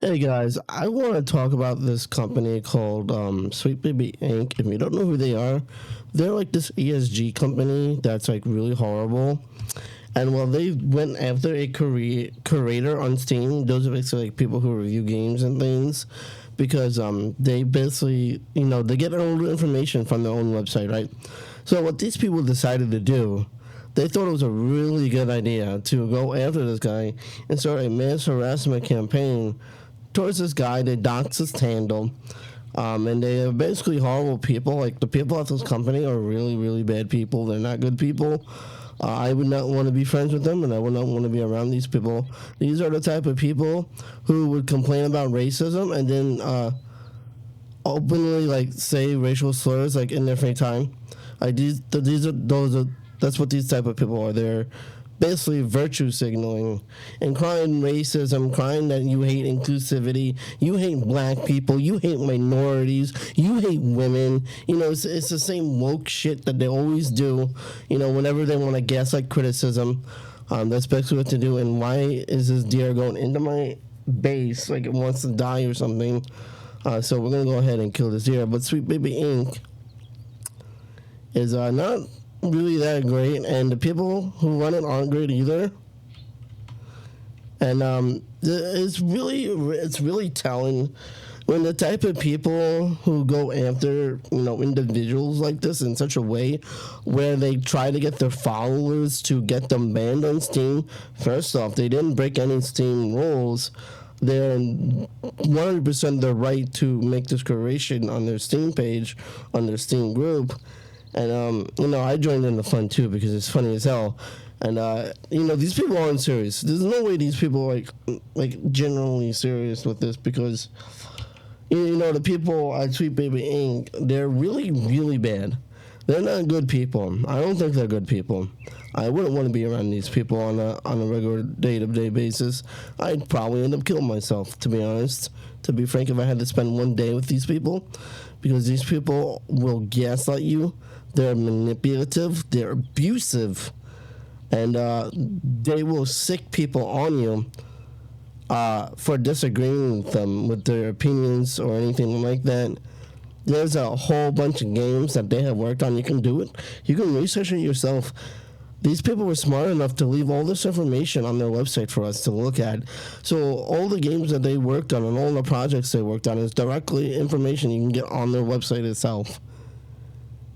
Hey guys, I want to talk about this company called Sweet Baby Inc. If you don't know who they are, they're like this ESG company that's like really horrible. And while they went after a curator on Steam, those are basically like people who review games and things, because they basically they get all the information from their own website, right? So what these people decided to do, they thought it was a really good idea to go after this guy and start a mass harassment campaign towards this guy. They dox his handle. And they are basically horrible people. Like the people at this company are really, really bad people. They're not good people. I would not want to be friends with them, and I would not want to be around these people. These are the type of people who would complain about racism and then openly like say racial slurs like in their free time. These are those are that's what these type of people are. They're basically virtue signaling and crying racism, crying that you hate inclusivity, you hate black people, you hate minorities, you hate women. It's the same woke shit that they always do. Whenever they want to gaslight criticism, that's basically what to do. And why is this deer going into my base like it wants to die or something? So we're gonna go ahead and kill this deer. But Sweet Baby Inc. is not really that great, and the people who run it aren't great either. And it's really telling when the type of people who go after individuals like this in such a way where they try to get their followers to get them banned on Steam. First off, they didn't break any Steam rules. They're 100% their right to make this curation on their Steam page, on their Steam group. And I joined in the fun too because it's funny as hell. And these people aren't serious. There's no way these people are like generally serious with this, because the people at Sweet Baby Inc. they're really, really bad. They're not good people. I don't think they're good people. I wouldn't want to be around these people on a regular day-to-day basis. I'd probably end up killing myself, to be honest. To be frank, if I had to spend one day with these people, because these people will gaslight you. They're manipulative. They're abusive, and they will sick people on you for disagreeing with them with their opinions or anything like that. There's a whole bunch of games that they have worked on. You can do it. You can research it yourself. These people were smart enough to leave all this information on their website for us to look at. So all the games that they worked on and all the projects they worked on is directly information you can get on their website itself.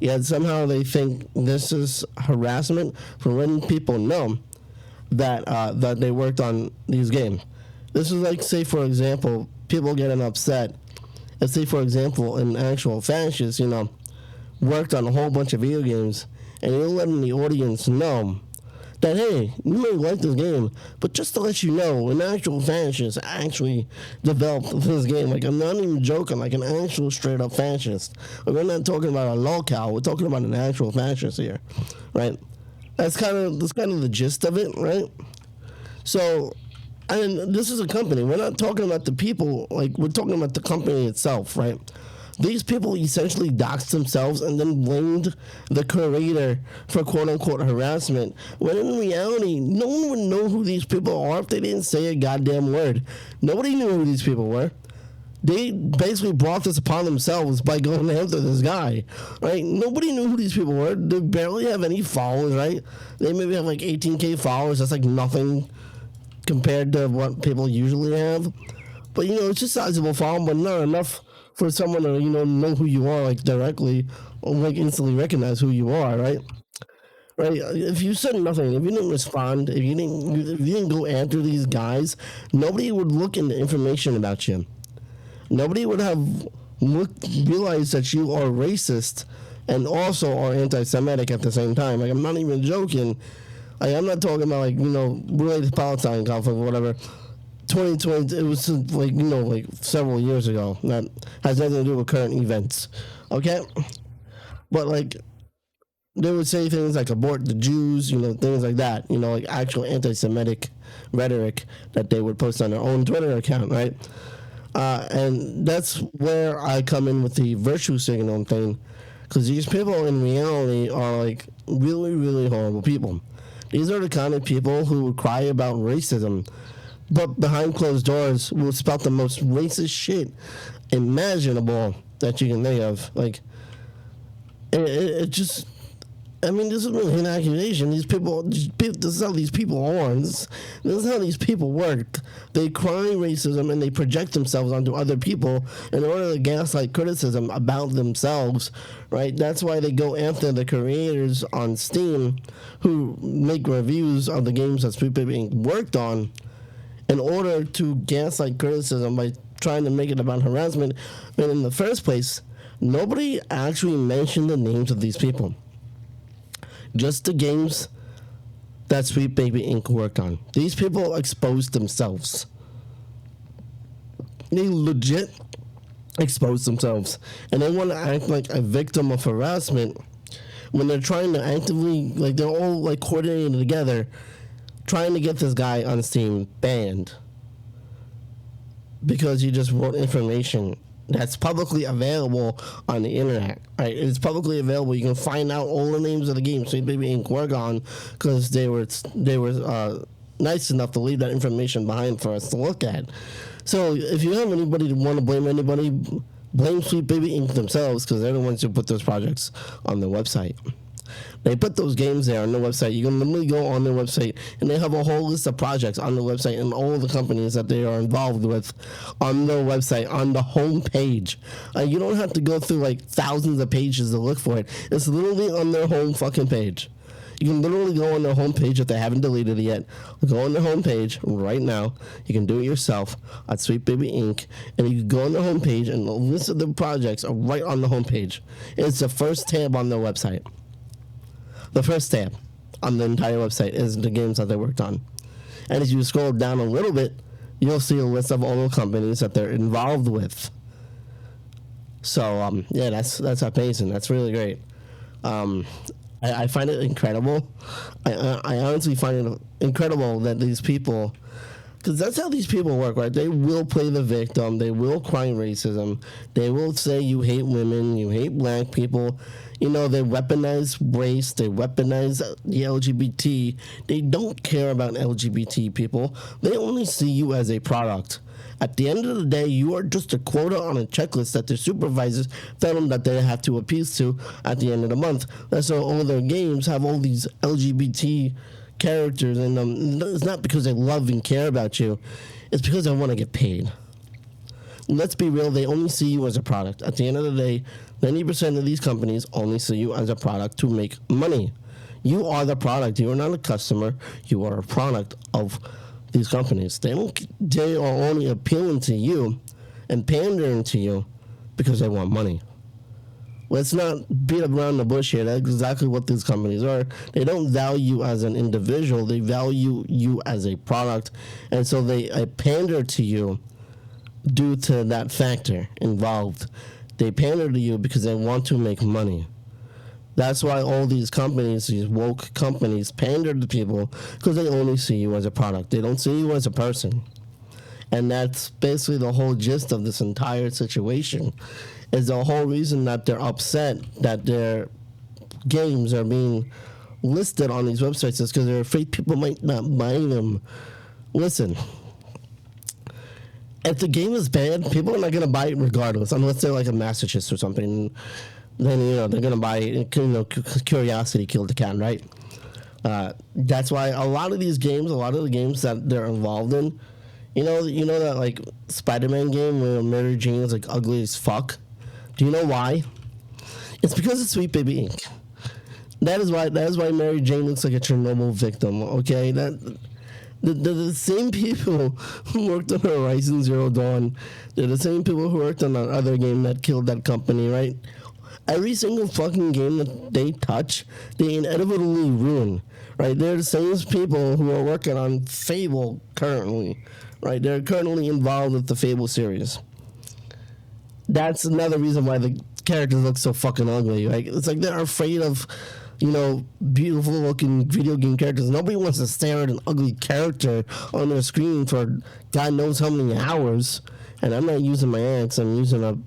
Yet somehow they think this is harassment for letting people know that they worked on these games. This is like, say for example, people getting upset. Let's say for example, an actual fascist, worked on a whole bunch of video games, and you're letting the audience know that, hey, you may like this game, but just to let you know, an actual fascist actually developed this game. Like, I'm not even joking, like an actual straight up fascist. Like, we're not talking about a lolcow, we're talking about an actual fascist here, right? That's kind of the gist of it, right? So, and this is a company. We're not talking about the people, like, we're talking about the company itself, right? These people essentially doxed themselves and then blamed the curator for quote unquote harassment, when in reality, no one would know who these people are if they didn't say a goddamn word. Nobody knew who these people were. They basically brought this upon themselves by going after this guy, right? Nobody knew who these people were. They barely have any followers, right? They maybe have like 18K followers. That's like nothing compared to what people usually have. But it's just sizable following, but not enough for someone to know who you are like directly, or like instantly recognize who you are, right? Right. If you said nothing, if you didn't respond, if you didn't go after these guys, nobody would look into information about you. Nobody would have realized that you are racist and also are anti-Semitic at the same time. Like, I'm not even joking. Like, I'm not talking about like related to Palestine conflict or whatever. 2020, it was like several years ago. That has nothing to do with current events. Okay, but like they would say things like abort the Jews, things like that. Like actual anti-Semitic rhetoric that they would post on their own Twitter account, right? And that's where I come in with the virtue signal thing, because these people in reality are like really, really horrible people. These are the kind of people who would cry about racism. but behind closed doors will spout the most racist shit imaginable that you can think of. Like, it just, I mean, this is really an accusation. This is how these people are. This is how these people work. They cry racism and they project themselves onto other people in order to gaslight criticism about themselves, right? That's why they go after the creators on Steam who make reviews of the games that Sweet Baby Inc. worked on in order to gaslight criticism by trying to make it about harassment. But in the first place, nobody actually mentioned the names of these people. Just the games that Sweet Baby Inc. worked on. These people exposed themselves. They legit exposed themselves. And they want to act like a victim of harassment when they're trying to actively, like, they're all, like, coordinated together, trying to get this guy on Steam banned because he just wrote information that's publicly available on the internet, right? It's publicly available. You can find out all the names of the games Sweet Baby Inc. work on because they were nice enough to leave that information behind for us to look at. So if you have anybody to want to blame anybody, blame Sweet Baby Inc. themselves because they're the ones who put those projects on their website. They put those games there on their website. You can literally go on their website, and they have a whole list of projects on their website and all the companies that they are involved with on their website, on the home page. You don't have to go through, like, thousands of pages to look for it. It's literally on their home fucking page. You can literally go on their homepage if they haven't deleted it yet. Go on their homepage right now. You can do it yourself at Sweet Baby Inc. And you can go on their homepage, and the list of the projects are right on the homepage. It's the first tab on their website. The first tab on the entire website is the games that they worked on. And as you scroll down a little bit, you'll see a list of all the companies that they're involved with. So, yeah, that's amazing. That's really great. I find it incredible. I honestly find it incredible that these people, because that's how these people work, right? They will play the victim. They will cry racism. They will say you hate women, you hate black people. You know, they weaponize race. They weaponize the LGBT. They don't care about LGBT people. They only see you as a product. At the end of the day, you are just a quota on a checklist that their supervisors tell them that they have to appease to at the end of the month. That's why all their games have all these LGBT characters in them. It's not because they love and care about you. It's because they want to get paid. Let's be real, they only see you as a product. At the end of the day, 90% of these companies only see you as a product to make money. You are the product. You are not a customer. You are a product of these companies. They are only appealing to you and pandering to you because they want money. Let's not beat around the bush here. That's exactly what these companies are. They don't value you as an individual. They value you as a product. And so they pander to you due to that factor involved. They pander to you because they want to make money. That's why all these companies, these woke companies, pander to people because they only see you as a product. They don't see you as a person. And that's basically the whole gist of this entire situation, is the whole reason that they're upset that their games are being listed on these websites is because they're afraid people might not buy them. Listen, if the game is bad, people are not going to buy it regardless, unless they're like a masochist or something. Then, you know, they're going to buy it. You know, curiosity killed the cat, right? That's why a lot of these games, a lot of the games that they're involved in, you know that, like, Spider-Man game where Mary Jane is, like, ugly as fuck? Do you know why? It's because of Sweet Baby Inc. That is why Mary Jane looks like a Chernobyl victim, okay? The same people who worked on Horizon Zero Dawn, they're the same people who worked on that other game that killed that company, right? Every single fucking game that they touch, they inevitably ruin, right? They're the same people who are working on Fable currently, right? They're currently involved with the Fable series. That's another reason why the characters look so fucking ugly, right? It's like they're afraid of, you know, beautiful looking video game characters. Nobody wants to stare at an ugly character on their screen for God knows how many hours. And I'm not using my axe, I'm using a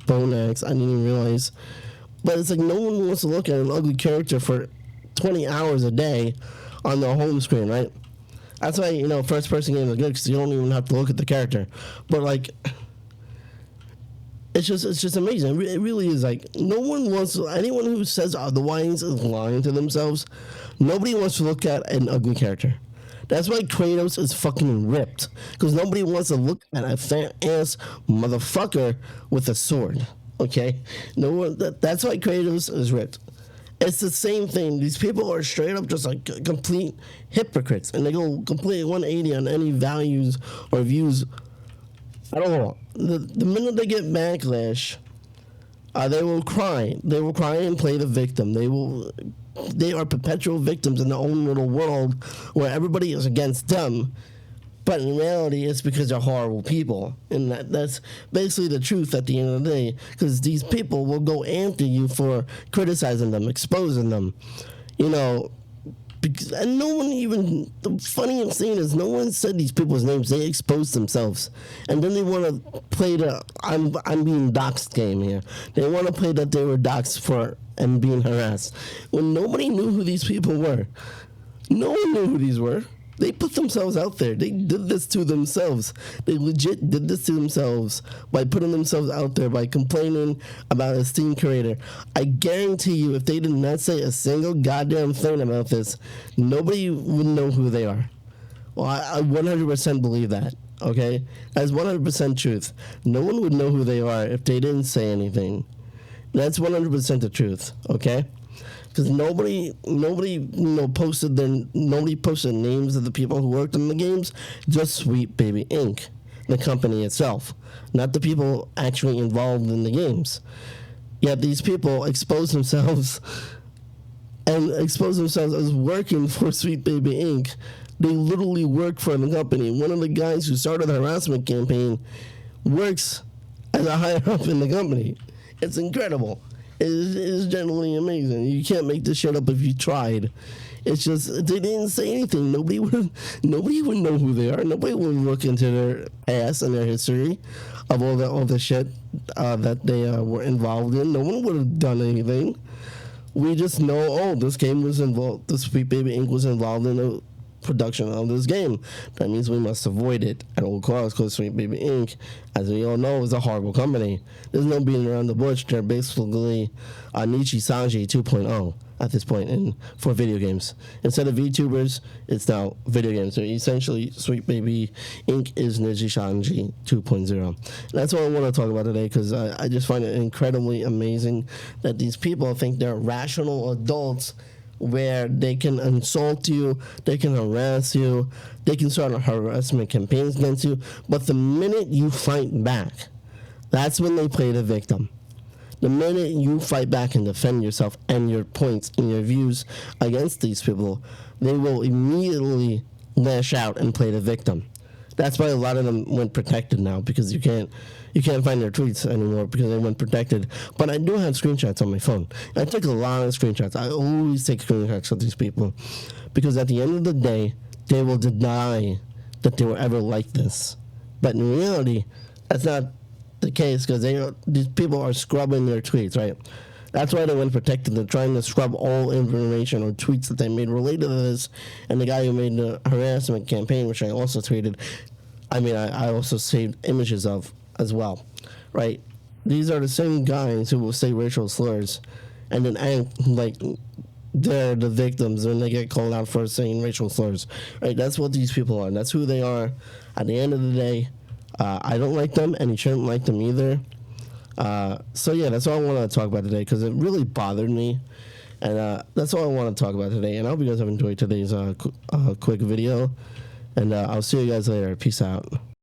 bone axe. I didn't even realize. But it's like no one wants to look at an ugly character for 20 hours a day on their home screen, right? That's why, first person games are good because you don't even have to look at the character. But like, it's just amazing. It really is. Like, no one wants anyone who says otherwise is lying to themselves. Nobody wants to look at an ugly character. That's why Kratos is fucking ripped, because nobody wants to look at a fat ass motherfucker with a sword. Okay, no one. That's why Kratos is ripped. It's the same thing. These people are straight up just like complete hypocrites, and they go completely 180 on any values or views. I don't know. The minute they get backlash, they will cry. They will cry and play the victim. They are perpetual victims in their own little world where everybody is against them. But in reality, it's because they're horrible people. And that's basically the truth at the end of the day. Because these people will go after you for criticizing them, exposing them. And no one even, the funniest thing is no one said these people's names. They exposed themselves. And then they want to play the I'm being doxxed game here. They want to play that they were doxxed for and being harassed. When nobody knew who these people were. No one knew who these were. They put themselves out there. They did this to themselves. They legit did this to themselves by putting themselves out there, by complaining about a Steam creator. I guarantee you, if they did not say a single goddamn thing about this, nobody would know who they are. Well, I 100% believe that, okay? That's 100% truth. No one would know who they are if they didn't say anything. That's 100% the truth, okay? Because nobody posted names of the people who worked on the games, just Sweet Baby Inc., the company itself, not the people actually involved in the games. Yet these people expose themselves as working for Sweet Baby Inc. They literally work for the company. One of the guys who started the harassment campaign works as a higher up in the company. It's incredible. It is genuinely amazing. You can't make this shit up if you tried. It's just they didn't say anything. Nobody would know who they are. Nobody would look into their past and their history of all the shit that they were involved in. No one would have done anything. We just know, this game was involved. The Sweet Baby Inc. was involved in the production of this game. That means we must avoid it at all costs, because Sweet Baby Inc., as we all know, is a horrible company. There's no beating around the bush. They're basically Nichi Sanji 2.0 at this point for video games. Instead of VTubers, it's now video games. So essentially, Sweet Baby Inc. is Nichi Sanji 2.0. And that's what I want to talk about today, because I just find it incredibly amazing that these people think they're rational adults where they can insult you, they can harass you, they can start harassment campaigns against you, but the minute you fight back, that's when they play the victim. The minute you fight back and defend yourself and your points and your views against these people, they will immediately lash out and play the victim. That's why a lot of them went protected now, because you can't find their tweets anymore because they went protected. But I do have screenshots on my phone. I took a lot of screenshots. I always take screenshots of these people, because at the end of the day, they will deny that they were ever like this. But in reality, that's not the case, because these people are scrubbing their tweets, right? That's why they went protected. They're trying to scrub all information or tweets that they made related to this. And the guy who made the harassment campaign, which I also tweeted, I also saved images of as well, right? These are the same guys who will say racial slurs and then act like they're the victims when they get called out for saying racial slurs, right? That's what these people are. That's who they are. At the end of the day, I don't like them, and you shouldn't like them either. So yeah, that's what I want to talk about today, because it really bothered me, and that's all I want to talk about today. And I hope you guys have enjoyed today's quick video, and I'll see you guys later. Peace out.